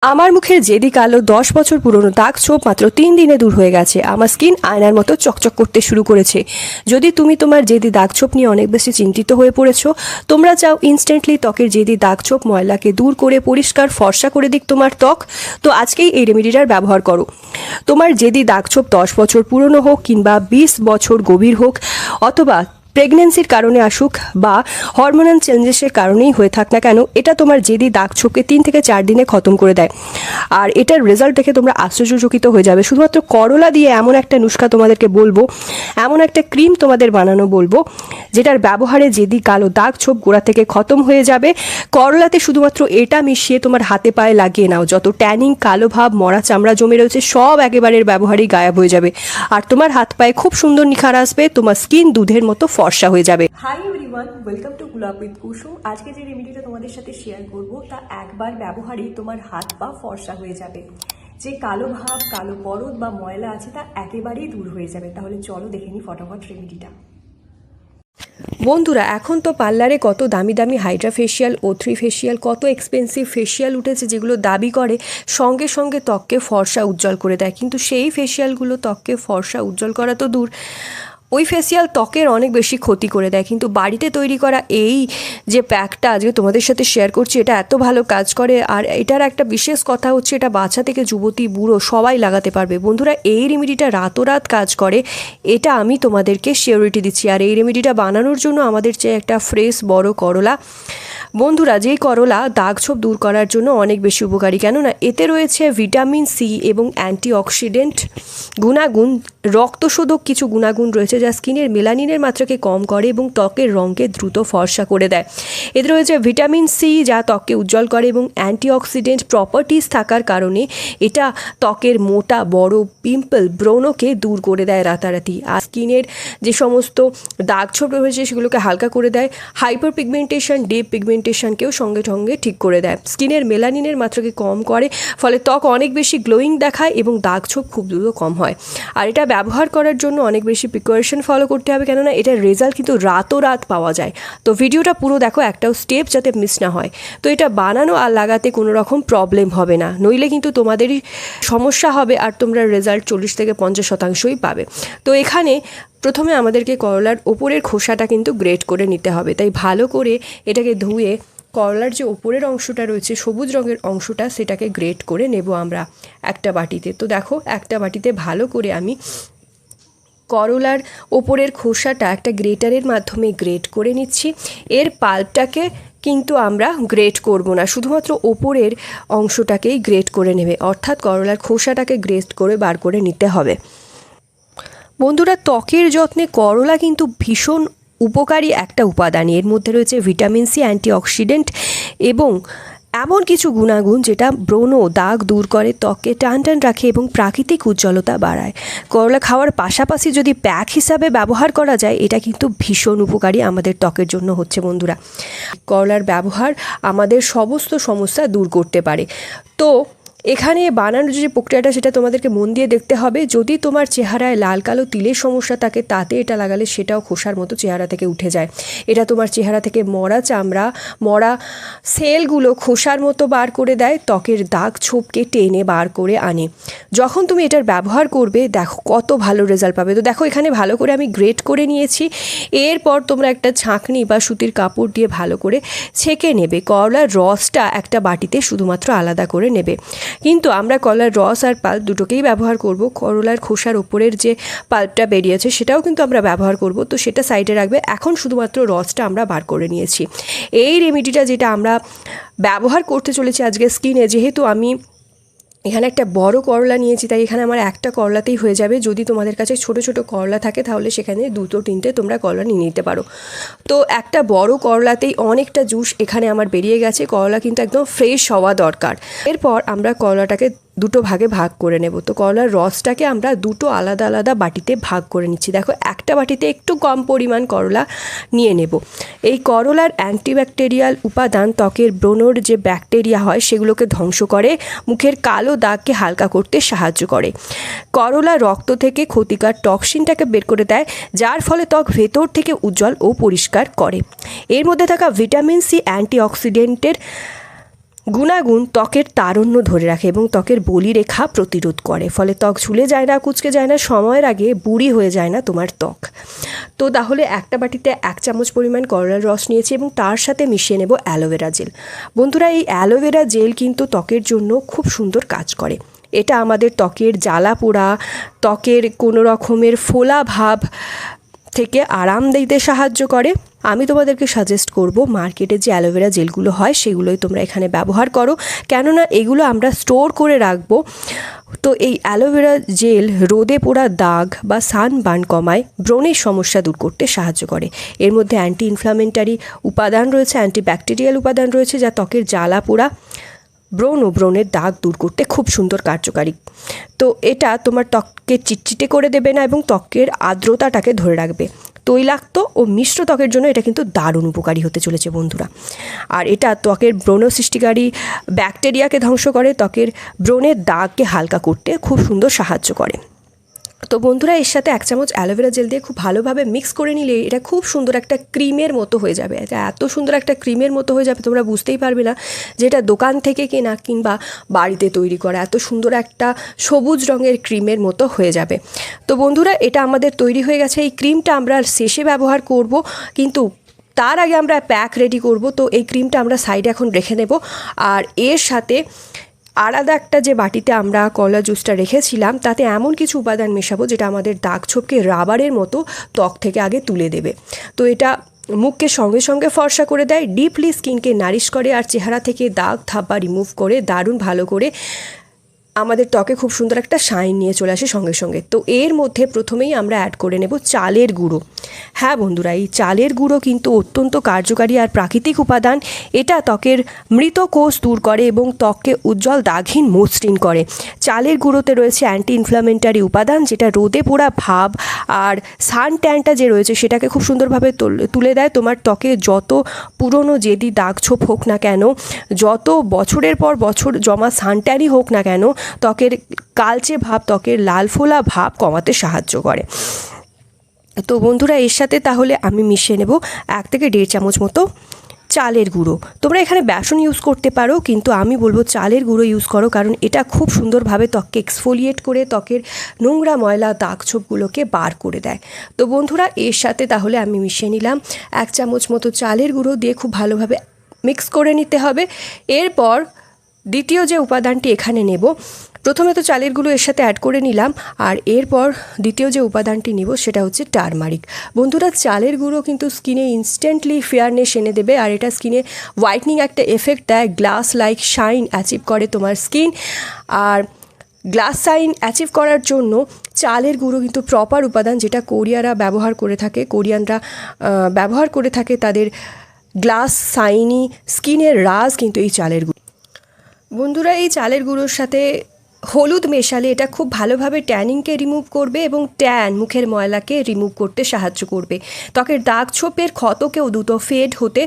আমার মুখের জেদি কালো 10 বছর পুরনো দাগ ছোপ মাত্র 3 দিনে দূর হয়ে গেছে। আমার স্কিন আয়নার মতো চকচক করতে শুরু করেছে। যদি তুমি তোমার জেদি দাগ ছোপ নিয়ে অনেক বেশি চিন্তিত হয়ে পড়েছো, তোমরা চাও ইনস্ট্যান্টলি ত্বকের জেদি দাগ ছোপ ময়লাকে দূর করে পরিষ্কার ফর্সা করে দিক তোমার ত্বক, তো আজকেই এই রেমেডিটার ব্যবহার করো। তোমার জেদি দাগ ছোপ 10 বছর পুরনো হোক কিংবা 20 বছর গভীর হোক, অথবা প্রেগনেন্সির কারণে আসুক বা হরমোনাল চেঞ্জেসের কারণেই হয়ে থাক না কেন, এটা তোমার জেদি দাগ ছোপকে 3 থেকে 4 দিনে খতম করে দেয়। আর এটার রেজাল্ট দেখে তোমরা আশ্চর্যচকিত হয়ে যাবে। শুধুমাত্র করলা দিয়ে এমন একটা নুস্খা তোমাদেরকে বলবো, এমন একটা ক্রিম তোমাদের বানানো বলবো, যেটার ব্যবহারে জেদি কালো দাগ ছোপ গোড়া থেকে খতম হয়ে যাবে। করলাতে শুধুমাত্র এটা মিশিয়ে তোমার হাতে পায়ে লাগিয়ে নাও, যত ট্যানিং, কালো ভাব, মরা চামড়া জমে রয়েছে সব একেবারের ব্যবহারেই গায়েব হয়ে যাবে। আর তোমার হাত পায়ে খুব সুন্দর নিখার আসবে, তোমার স্কিন দুধের মতো ফর্সা হয়ে যাবে। Hi everyone, welcome to Gulab with Kusum. আজকে যে রেমেডিটা তোমাদের সাথে শেয়ার করব তা একবার ব্যবহারেই তোমার হাত পা ফর্সা হয়ে যাবে। যে কালো ভাব, কালো পরত বা ময়লা আছে তা একেবারেই দূর হয়ে যাবে। তাহলে চলো দেখে নিই ফটাফট রেমেডিটা। বন্ধুরা, এখন তো পার্লারে কত দামি দামি হাইড্রা ফেশিয়াল, O3 ফেশিয়াল, কত এক্সপেন্সিভ ফেশিয়াল উঠেছে, যেগুলো দাবি করে সঙ্গে সঙ্গে ত্বককে ফর্সা উজ্জ্বল করে দেয়। কিন্তু সেই ফেশিয়ালগুলো ত্বককে ফর্সা উজ্জ্বল করা তো দূর, ওই ফেসিয়াল ত্বকের অনেক বেশি ক্ষতি করে দেয়। কিন্তু বাড়িতে তৈরি করা এই যে প্যাকটা আজকে তোমাদের সাথে শেয়ার করছি, এটা এত ভালো কাজ করে। আর এটার একটা বিশেষ কথা হচ্ছে, এটা বাচ্চা থেকে যুবতী বুড়ো সবাই লাগাতে পারবে। বন্ধুরা, এই রেমেডিটা রাতোরাত কাজ করে, এটা আমি তোমাদেরকে সিওরিটি দিচ্ছি। আর এই রেমেডিটা বানানোর জন্য আমাদের চেয়ে একটা ফ্রেশ বড় করলা। বন্ধুরা, যেই করলা দাগ ছোপ দূর করার জন্য অনেক বেশি উপকারী, কেননা এতে রয়েছে ভিটামিন সি এবং অ্যান্টিঅক্সিডেন্ট গুণাগুণ, রক্তশোধক কিছু গুণাগুণ রয়েছে, যা স্কিনের মেলানিনের মাত্রাকে কম করে এবং ত্বকের রঙকে দ্রুত ফর্সা করে দেয়। এতে রয়েছে ভিটামিন সি, যা ত্বককে উজ্জ্বল করে, এবং অ্যান্টিঅক্সিডেন্ট প্রপার্টিজ থাকার কারণে এটা ত্বকের মোটা বড় পিম্পল, ব্রণকে দূর করে দেয় রাতারাতি। আর স্কিনের যে সমস্ত দাগ ছোপ রয়েছে সেগুলোকে হালকা করে দেয়। হাইপার পিগমেন্টেশন, ডিপ পিগমেন্টেশনকেও সঙ্গে সঙ্গে ঠিক করে দেয়। স্কিনের মেলানিনের মাত্রাকে কম করে, ফলে ত্বক অনেক বেশি গ্লোয়িং দেখায় এবং দাগ ছোপ খুব দ্রুত কম হয়। আর এটা ব্যবহার করার জন্য অনেক বেশি প্রিকশন ফলো করতে হবে, কেননা এটার রেজাল্ট কিন্তু রাতোরাত পাওয়া যায়। তো ভিডিওটা পুরো দেখো, একটাও স্টেপ যাতে মিস না হয়। তো এটা বানানো আর লাগাতে কোনো রকম প্রবলেম হবে না, নইলে কিন্তু তোমাদেরই সমস্যা হবে আর তোমরা রেজাল্ট 40 থেকে 50% পাবে। তো এখানে প্রথমে আমাদেরকে করলার ওপরের খোসাটা কিন্তু গ্রেট করে নিতে হবে। তাই ভালো করে এটাকে ধুয়ে করলার যে ওপরের অংশটা রয়েছে, সবুজ রঙের অংশটা, সেটাকে গ্রেট করে নেব আমরা একটা বাটিতে। তো দেখো, একটা বাটিতে ভালো করে আমি করলার ওপরের খোসাটা একটা গ্রেটারের মাধ্যমে গ্রেট করে নিচ্ছি। এর পাল্পটাকে কিন্তু আমরা গ্রেট করব না, শুধুমাত্র ওপরের অংশটাকেই গ্রেট করে নেবে, অর্থাৎ করলার খোসাটাকে গ্রেট করে বার করে নিতে হবে। বন্ধুরা, ত্বকের যত্নে করলা কিন্তু ভীষণ উপকারী একটা উপাদান। এর মধ্যে রয়েছে ভিটামিন সি, অ্যান্টিঅক্সিডেন্ট এবং এমন কিছু গুণাগুণ যেটা ব্রণ দাগ দূর করে, ত্বককে টান টান রাখে এবং প্রাকৃতিক উজ্জ্বলতা বাড়ায়। করলা খাওয়ার পাশাপাশি যদি প্যাক হিসাবে ব্যবহার করা যায়, এটা কিন্তু ভীষণ উপকারী আমাদের ত্বকের জন্য হচ্ছে। বন্ধুরা, করলার ব্যবহার আমাদের সমস্ত সমস্যা দূর করতে পারে। তো এখানে বানানোর যে প্রক্রিয়াটা, সেটা তোমাদেরকে মন দিয়ে দেখতে হবে। যদি তোমার চেহারায় লাল কালো তিলের সমস্যা থাকে, তাতে এটা লাগালে সেটাও খোসার মতো চেহারা থেকে উঠে যায়। এটা তোমার চেহারা থেকে মরা চামড়া, মরা সেলগুলো খোসার মতো বার করে দেয়, ত্বকের দাগ ছোপকে টেনে বার করে আনে। যখন তুমি এটার ব্যবহার করবে, দেখো কত ভালো রেজাল্ট পাবে। তো দেখো, এখানে ভালো করে আমি গ্রেট করে নিয়েছি। এরপর তোমরা একটা ছাঁকনি বা সুতির কাপড় দিয়ে ভালো করে ছেঁকে নেবে। করলার রসটা একটা বাটিতে শুধুমাত্র আলাদা করে নেবে। কিন্তু আমরা করলার রস আর পাল্প দুটোকেই ব্যবহার করব। করলার খোসার ওপরের যে পাল্পটা বেরিয়েছে সেটাও কিন্তু আমরা ব্যবহার করব, তো সেটা সাইডে রাখবে। এখন শুধুমাত্র রসটা আমরা বার করে নিয়েছি। এই রেমেডিটা যেটা আমরা ব্যবহার করতে চলেছি আজকে স্কিনে, যেহেতু আমি এখানে একটা বড় করলা নিয়েছি, তাই এখানে আমার একটা করলাতেই হয়ে যাবে। যদি তোমাদের কাছে ছোট ছোট করলা থাকে, তাহলে সেখানে 2-3টে তোমরা করলা নিয়ে নিতে পারো। তো একটা বড় করলাতেই অনেকটা জুস এখানে আমার বেরিয়ে গেছে। করলা কিন্তু একদম ফ্রেশ হওয়া দরকার। এরপর আমরা করলাটাকে দুটো ভাগে ভাগ করে নেব। তো করলার রসটাকে আমরা দুটো আলাদা আলাদা বাটিতে ভাগ করে নিচ্ছি। দেখো, একটা বাটিতে একটু কম পরিমাণ করলা নিয়ে নেব। এই করলার অ্যান্টিব্যাকটেরিয়াল উপাদান ত্বকের ব্রণর যে ব্যাকটেরিয়া হয় সেগুলোকে ধ্বংস করে, মুখের কালো দাগকে হালকা করতে সাহায্য করে। করলা রক্ত থেকে ক্ষতিকর টক্সিনটাকে বের করে দেয়, যার ফলে ত্বক ভেতর থেকে উজ্জ্বল ও পরিষ্কার করে। এর মধ্যে থাকা ভিটামিন সি অ্যান্টিঅক্সিডেন্টের গুণাগুণ ত্বকের তারুণ্য ধরে রাখে এবং ত্বকের বলিরেখা প্রতিরোধ করে, ফলে ত্বক ঝুলে যায় না, কুঁচকে যায় না, সময়ের আগে বুড়ি হয়ে যায় না তোমার ত্বক। তো তাহলে একটা বাটিতে 1 চামচ পরিমাণ করলার রস নিয়েছি এবং তার সাথে মিশিয়ে নেব অ্যালোভেরা জেল। বন্ধুরা, এই অ্যালোভেরা জেল কিন্তু ত্বকের জন্য খুব সুন্দর কাজ করে। এটা আমাদের ত্বকের জ্বালা পোড়া, ত্বকের কোনো রকমের ফোলা ভাব থেকে আরাম দিতে সাহায্য করে। আমি তোমাদেরকে সাজেস্ট করব মার্কেটে যে অ্যালোভেরা জেলগুলো হয় সেগুলোই তোমরা এখানে ব্যবহার করো, কেননা এগুলো আমরা স্টোর করে রাখবো। তো এই অ্যালোভেরা জেল রোদে পোড়া দাগ বা সানবার্ন কমায়, ব্রণের সমস্যা দূর করতে সাহায্য করে। এর মধ্যে অ্যান্টি ইনফ্লামেন্টারি উপাদান রয়েছে, অ্যান্টিব্যাকটেরিয়াল উপাদান রয়েছে, যা ত্বকের জ্বালা পোড়া, ব্রণ ও ব্রণের দাগ দূর করতে খুব সুন্দর কার্যকারী। তো এটা তোমার ত্বককে চিটচিটে করে দেবে না এবং ত্বকের আর্দ্রতাটাকে ধরে রাখবে। তৈলাক্ত ও মিশ্র ত্বকের জন্য এটা কিন্তু দারুণ উপকারী হতে চলেছে বন্ধুরা। আর এটা ত্বকের ব্রণ সৃষ্টিকারী ব্যাকটেরিয়াকে ধ্বংস করে, ত্বকের ব্রণের দাগকে হালকা করতে খুব সুন্দর সাহায্য করে। তো বন্ধুরা, এর সাথে 1 চামচ অ্যালোভেরা জেল দিয়ে খুব ভালোভাবে মিক্স করে নিলে এটা খুব সুন্দর একটা ক্রিমের মতো হয়ে যাবে। এটা এত সুন্দর একটা ক্রিমের মতো হয়ে যাবে তোমরা বুঝতেই পারবে না যে এটা দোকান থেকে কেনা কিংবা বাড়িতে তৈরি করা। এত সুন্দর একটা সবুজ রঙের ক্রিমের মতো হয়ে যাবে। তো বন্ধুরা, এটা আমাদের তৈরি হয়ে গেছে। এই ক্রিমটা আমরা শেষে ব্যবহার করব, কিন্তু তার আগে আমরা প্যাক রেডি করব। তো এই ক্রিমটা আমরা সাইডে এখন রেখে নেব। আর এর সাথে আলাদা একটা যে বাটিতে আমরা কলা জুসটা রেখেছিলাম তাতে এমন কিছু উপাদান মেশাবো যেটা আমাদের দাগ ছোপকে রাবারের মতো ত্বক থেকে আগে তুলে দেবে। তো এটা মুখকে সঙ্গে সঙ্গে ফর্সা করে দেয়, ডিপলি স্কিনকে নারিশ করে, আর চেহারা থেকে দাগ থাব্বা রিমুভ করে দারুণ ভালো করে আমাদের ত্বকে খুব সুন্দর একটা শাইন নিয়ে চলে আসে সঙ্গে সঙ্গে। তো এর মধ্যে প্রথমেই আমরা অ্যাড করে নেব চালের গুঁড়ো। হ্যাঁ বন্ধুরা, এই চালের গুঁড়ো কিন্তু অত্যন্ত কার্যকারী আর প্রাকৃতিক উপাদান। এটা ত্বকের মৃত কোষ দূর করে এবং ত্বককে উজ্জ্বল দাগহীন মসৃণ করে। চালের গুঁড়োতে রয়েছে অ্যান্টি ইনফ্লামেন্টারি উপাদান, যেটা রোদে পোড়া ভাব আর সান ট্যানটা যে রয়েছে সেটাকে খুব সুন্দরভাবে তুলে দেয়। তোমার ত্বকে যত পুরনো জেদি দাগ ছোপ হোক না কেন, যত বছরের পর বছর জমা সান ট্যানই হোক না কেন, ত্বকের কালচে ভাব, ত্বকের লাল ফোলা ভাব কমাতে সাহায্য করে। তো বন্ধুরা, এর সাথে তাহলে আমি মিশিয়ে নেব 1 থেকে 1.5 চামচ মতো চালের গুঁড়ো। তোমরা এখানে বেসন ইউজ করতে পারো, কিন্তু আমি বলবো চালের গুঁড়ো ইউজ করো, কারণ এটা খুব সুন্দরভাবে ত্বককে এক্সফোলিয়েট করে ত্বকের নোংরা ময়লা দাগ ছোপগুলোকে বার করে দেয়। তো বন্ধুরা, এর সাথে তাহলে আমি মিশিয়ে নিলাম 1 চামচ মতো চালের গুঁড়ো দিয়ে খুব ভালোভাবে মিক্স করে নিতে হবে। এরপর দ্বিতীয় যে উপাদানটি এখানে নেব, প্রথমে তো চালের গুঁড়ো এর সাথে অ্যাড করে নিলাম, আর এরপর দ্বিতীয় যে উপাদানটি নিব সেটা হচ্ছে টারমারিক। বন্ধুরা, চালের গুঁড়ো কিন্তু স্কিনে ইনস্ট্যান্টলি ফেয়ারনেস এনে দেবে, আর এটা স্কিনে হোয়াইটনিং একটা এফেক্ট দেয়, গ্লাস লাইক শাইন অ্যাচিভ করে তোমার স্কিন। আর গ্লাস শাইন অ্যাচিভ করার জন্য চালের গুঁড়ো কিন্তু প্রপার উপাদান, যেটা কোরিয়ানরা ব্যবহার করে থাকে তাদের গ্লাস শাইনি স্কিনের রাজ কিন্তু এই চালের গুঁড়ো। বন্ধুরা, এই চালের গুঁড়োর সাথে হলুদ মেশালে এটা খুব ভালোভাবে ট্যানিংকে রিমুভ করবে এবং মুখের ময়লাকে রিমুভ করতে সাহায্য করবে। ত্বকের দাগ ছোপের ক্ষতকেও দ্রুত ফেড হতে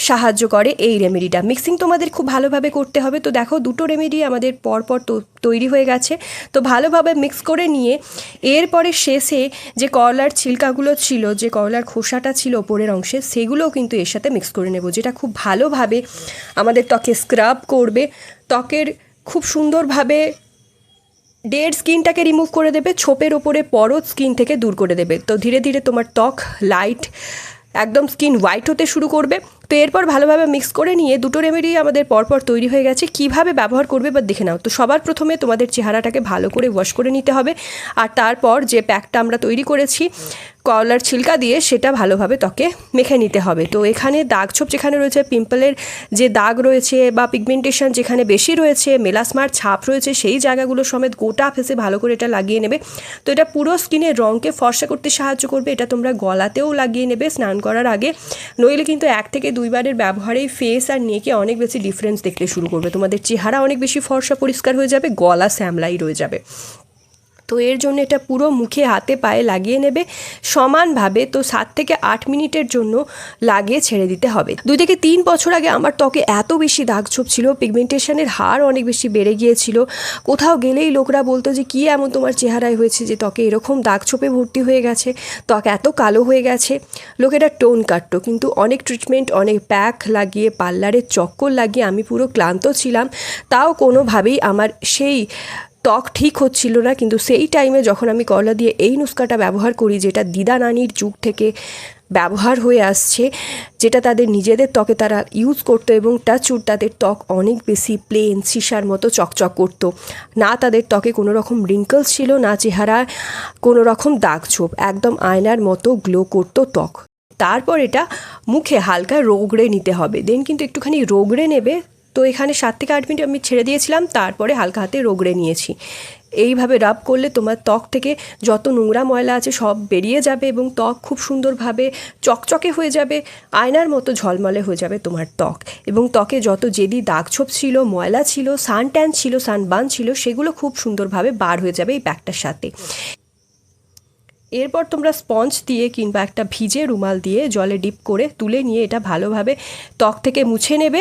সাহায্য করে এই রেমেডিটা। মিক্সিং তোমাদের খুব ভালোভাবে করতে হবে। তো দেখো, 2টো রেমেডি আমাদের পরপর তৈরি হয়ে গেছে। তো ভালোভাবে মিক্স করে নিয়ে এরপরে শেষে যে করলার ছিলকাগুলো ছিল, যে করলার খোসাটা ছিল ওপরের অংশে, সেগুলোও কিন্তু এর সাথে মিক্স করে নেব, যেটা খুব ভালোভাবে আমাদের ত্বকে স্ক্রাব করবে, ত্বকের খুব সুন্দরভাবে ডেড স্কিনটাকে রিমুভ করে দেবে, ছোপের ওপরে পরত স্কিন থেকে দূর করে দেবে। তো ধীরে ধীরে তোমার ত্বক লাইট, একদম স্কিন হোয়াইট হতে শুরু করবে। তো এরপর ভালোভাবে মিক্স করে নিয়ে 2টো রেমেডি আমাদের পরপর তৈরি হয়ে গেছে। কিভাবে ব্যবহার করবে বা দেখে নাও। তো সবার প্রথমে তোমাদের চেহারাটাকে ভালো করে ওয়াশ করে নিতে হবে, আর তারপর যে প্যাকটা আমরা তৈরি করেছি করলার ছিলকা দিয়ে, সেটা ভালোভাবে ত্বকে মেখে নিতে হবে। তো এখানে দাগ ছোপ যেখানে রয়েছে, পিম্পলের যে দাগ রয়েছে বা পিগমেন্টেশন যেখানে বেশি রয়েছে, মেলাসমার ছাপ রয়েছে, সেই জায়গাগুলো সমেত গোটা ফেসে ভালো করে এটা লাগিয়ে নেবে। তো এটা পুরো স্কিনের রঙকে ফর্সা করতে সাহায্য করবে। এটা তোমরা গলাতেও লাগিয়ে নেবে স্নান করার আগে, নইলে কিন্তু 1 থেকে 2 বারের ব্যবহারেই ফেস আর নেকে অনেক বেশি ডিফারেন্স দেখতে শুরু করবে। তোমাদের চেহারা অনেক বেশি ফর্সা পরিষ্কার হয়ে যাবে, গলা শ্যামলাই রয়ে যাবে। তো এর জন্য এটা পুরো মুখে হাতে পায়ে লাগিয়ে নেবে সমানভাবে। তো 7 থেকে 8 মিনিটের জন্য লাগিয়ে ছেড়ে দিতে হবে। 2 থেকে 3 বছর আগে আমার ত্বকে এত বেশি দাগছোপ ছিল, পিগমেন্টেশনের হার অনেক বেশি বেড়ে গিয়েছিল। কোথাও গেলেই লোকরা বলতো যে কী এমন তোমার চেহারায় হয়েছে যে ত্বকে এরকম দাগছোপে ভর্তি হয়ে গেছে, ত্বক এত কালো হয়ে গেছে। লোকেরা টোন কাটতো, কিন্তু অনেক ট্রিটমেন্ট, অনেক প্যাক লাগিয়ে, পার্লারের চক্কর লাগিয়ে আমি পুরো ক্লান্ত ছিলাম। তাও কোনোভাবেই আমার সেই ত্বক ঠিক হচ্ছিল না। কিন্তু সেই টাইমে যখন আমি করলা দিয়ে এই নুস্কাটা ব্যবহার করি, যেটা দিদা নানির যুগ থেকে ব্যবহার হয়ে আসছে, যেটা তাদের নিজেদের ত্বকে তারা ইউজ করতো, এবং টাচউড তাদের ত্বক অনেক বেশি প্লেন সীসার মতো চকচক করতো। না তাদের ত্বকে কোনো রকম রিঙ্কলস ছিল, না চেহারায় কোনো রকম দাগছোপ, একদম আয়নার মতো গ্লো করতো ত্বক। তারপর এটা মুখে হালকা রগড়ে নিতে হবে। দেন কিন্তু একটুখানি রগড়ে নেবে। তো এখানে 7 থেকে 8 মিনিট আমি ছেড়ে দিয়েছিলাম, তারপরে হালকা হাতে রগড়ে নিয়েছি। এইভাবে রাব করলে তোমার ত্বক থেকে যত নোংরা ময়লা আছে সব বেরিয়ে যাবে, এবং ত্বক খুব সুন্দরভাবে চকচকে হয়ে যাবে, আয়নার মতো ঝলমলে হয়ে যাবে তোমার ত্বক। এবং ত্বকে যত জেদি দাগছোপ ছিল, ময়লা ছিল, সান ট্যান ছিল, সানবার্ন ছিল, সেগুলো খুব সুন্দরভাবে বার হয়ে যাবে এই প্যাকটার সাথে। এরপর তোমরা স্পঞ্জ দিয়ে কিংবা একটা ভিজে রুমাল দিয়ে জলে ডিপ করে তুলে নিয়ে এটা ভালোভাবে ত্বক থেকে মুছে নেবে।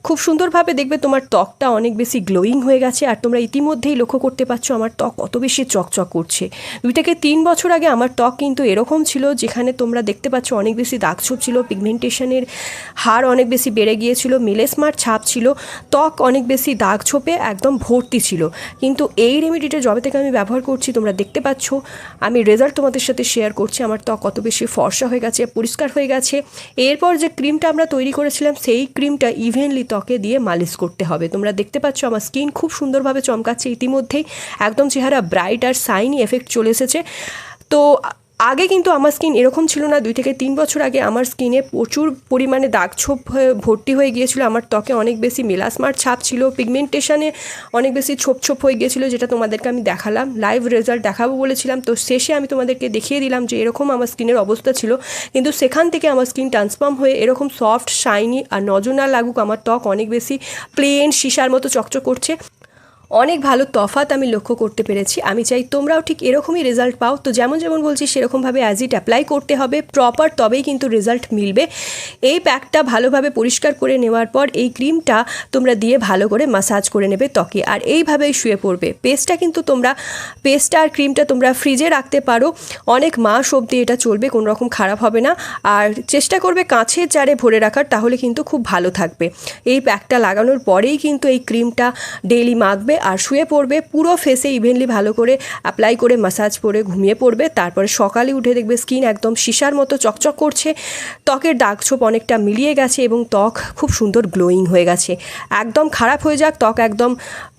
খুব সুন্দরভাবে দেখবে তোমার ত্বকটা অনেক বেশি গ্লোয়িং হয়ে গেছে। আর তোমরা ইতিমধ্যেই লক্ষ্য করতে পারছো আমার ত্বক কত বেশি চকচক করছে। 2 থেকে 3 বছর আগে আমার ত্বক কিন্তু এরকম ছিল, যেখানে তোমরা দেখতে পাচ্ছ অনেক বেশি দাগছোপ ছিল, পিগমেন্টেশনের হার অনেক বেশি বেড়ে গিয়েছিল, মেলেসমার ছাপ ছিল, ত্বক অনেক বেশি দাগছোপে একদম ভর্তি ছিল। কিন্তু এই রেমেডিটা যবে থেকে আমি ব্যবহার করছি, তোমরা দেখতে পাচ্ছ আমি রেজাল্ট তোমাদের সাথে শেয়ার করছি। আমার ত্বক কত বেশি ফর্সা হয়ে গেছে, পরিষ্কার হয়ে গেছে। এরপর যে ক্রিমটা আমরা তৈরি করেছিলাম, সেই ক্রিমটা ইভেনলি ত্বকে দিয়ে মালিশ করতে হবে। তোমরা দেখতে পাচ্ছ আমার স্কিন খুব সুন্দরভাবে চমকাচ্ছে ইতিমধ্যেই, একদম চেহারা ব্রাইট আর শাইনি এফেক্ট চলে এসেছে। তো আগে কিন্তু আমার স্কিন এরকম ছিল না। 2 থেকে 3 বছর আগে আমার স্কিনে প্রচুর পরিমাণে দাগছোপ ভর্তি হয়ে গিয়েছিল, আমার ত্বকে অনেক বেশি মেলাসমার ছাপ ছিল, পিগমেন্টেশনে অনেক বেশি ছোপ হয়ে গিয়েছিল, যেটা তোমাদেরকে আমি দেখালাম, লাইভ রেজাল্ট দেখাবো বলেছিলাম। তো শেষে আমি তোমাদেরকে দেখিয়ে দিলাম যে এরকম আমার স্কিনের অবস্থা ছিল। কিন্তু সেখান থেকে আমার স্কিন ট্রান্সফর্ম হয়ে এরকম সফট, শাইনি, আর নজর না লাগুক, আমার ত্বক অনেক বেশি প্লেন সীসার মতো চকচক করছে। অনেক ভালো তফাৎ আমি লক্ষ্য করতে পেরেছি। আমি চাই তোমরাও ঠিক এরকমই রেজাল্ট পাও। তো যেমন যেমন বলছি সেরকমভাবে অ্যাজ ইট অ্যাপ্লাই করতে হবে প্রপার, তবেই কিন্তু রেজাল্ট মিলবে। এই প্যাকটা ভালোভাবে পরিষ্কার করে নেওয়ার পর এই ক্রিমটা তোমরা দিয়ে ভালো করে মাসাজ করে নেবে ত্বকে, আর এইভাবেই শুয়ে পড়বে। পেস্টটা আর ক্রিমটা তোমরা ফ্রিজে রাখতে পারো, অনেক মাস অবধি এটা চলবে, কোনো রকম খারাপ হবে না। আর চেষ্টা করবে কাঁচের জারে ভরে রাখার, তাহলে কিন্তু খুব ভালো থাকবে। এই প্যাকটা লাগানোর পরেই কিন্তু এই ক্রিমটা ডেইলি মাখবে আর শুয়ে পড়বে। পুরো ফেসে ইভেনলি ভালো করে অ্যাপ্লাই করে মাসাজ করে ঘুমিয়ে পড়বে। তারপরে সকালে উঠে দেখবে স্কিন একদম সীসার মতো চকচক করছে, ত্বকের দাগছোপ অনেকটা মিলিয়ে গেছে, এবং ত্বক খুব সুন্দর গ্লোয়িং হয়ে গেছে। একদম খারাপ হয়ে যাক ত্বক, একদম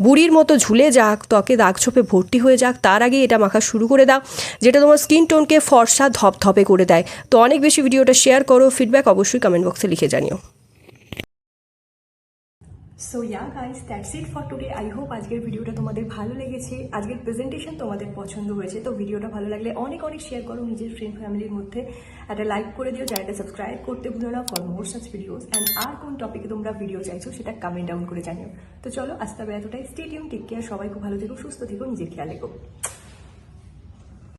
বুড়ির মতো ঝুলে যাক, ত্বকে দাগছোপে ভর্তি হয়ে যাক, তার আগে এটা মাখা শুরু করে দাও, যেটা তোমার স্কিন টোনকে ফর্সা ধপধপে করে দেয়। তো অনেক বেশি ভিডিওটা শেয়ার করো, ফিডব্যাক অবশ্যই কমেন্ট বক্সে লিখে জানিও। So yeah guys, that's it for today. I hope আজকের ভিডিওটা তোমাদের ভালো লেগেছে, আজকের প্রেজেন্টেশন তোমাদের পছন্দ হয়েছে। তো ভিডিওটা ভালো লাগলে অনেক অনেক শেয়ার করো নিজের ফ্রেন্ড ফ্যামিলির মধ্যে, একটা লাইক করে দিও, চ্যানেলটা সাবস্ক্রাইব করতে ভুলো না for more such videos. And আর কোন টপিকে তোমরা ভিডিও চাইছো সেটা কমেন্ট ডাউন করে জানিও। তো চলো, আজকে এতটাই। স্টে টিউন, টেক কেয়ার, সবাই খুব ভালো থেকো, সুস্থ থেকো, নিজের খেয়াল রেখো।